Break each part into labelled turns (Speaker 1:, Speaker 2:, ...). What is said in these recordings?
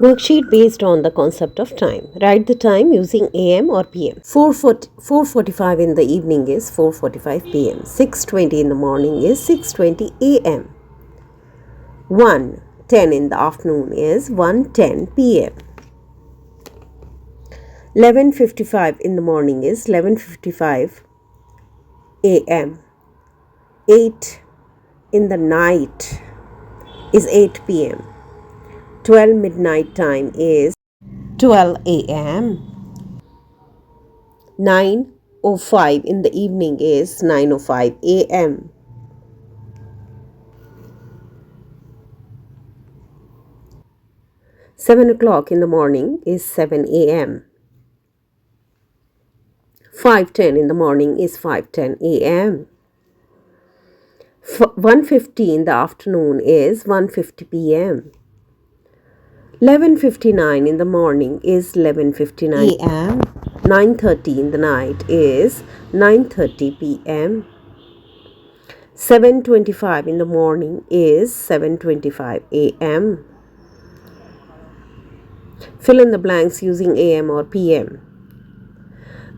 Speaker 1: Worksheet based on the concept of time. Write the time using AM or PM. 4:45 in the evening is 4:45 PM. 6:20 in the morning is 6:20 AM. 1:10 in the afternoon is 1:10 PM. 11:55 in the morning is 11:55 AM. 8 in the night is 8 PM. 12 midnight time is 12 AM. 9:05 in the evening is 9:05 AM. 7 o'clock in the morning is 7 AM. 5:10 in the morning is 5:10 AM. 1:50 in the afternoon is 1:50 PM. 11:59 in the morning is 11:59 AM. 9:30 in the night is 9:30 PM. 7:25 in the morning is 7:25 AM. Fill in the blanks using AM or PM.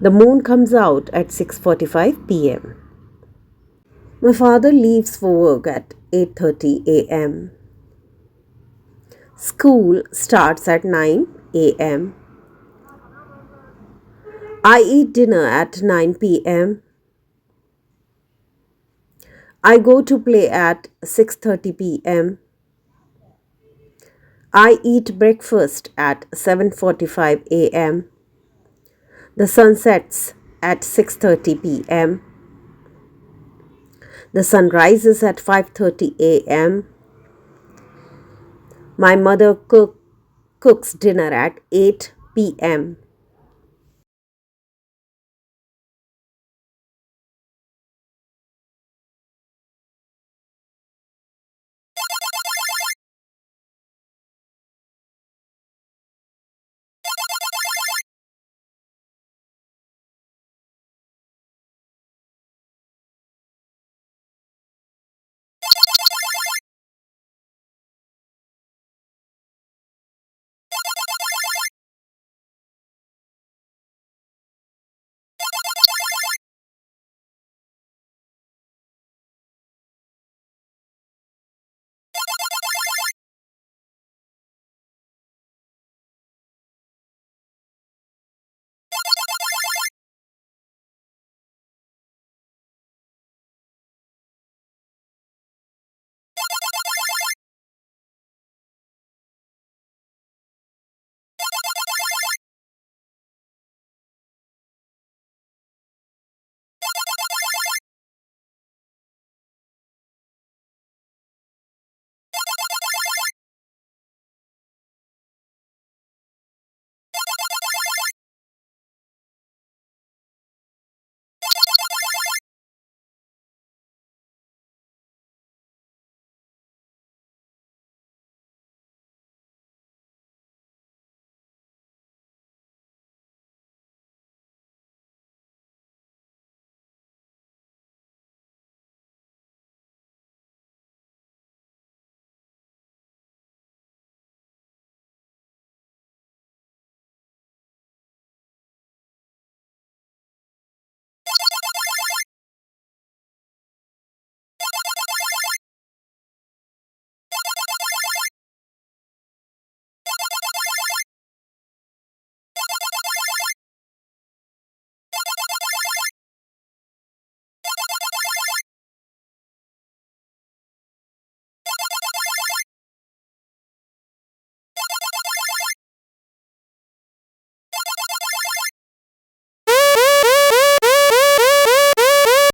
Speaker 1: The moon comes out at 6:45 PM. My father leaves for work at 8:30 AM. School starts at 9 AM. I eat dinner at 9 PM. I go to play at 6:30 PM. I eat breakfast at 7:45 AM. The sun sets at 6:30 PM. The sun rises at 5:30 AM. My mother cooks dinner at 8 PM.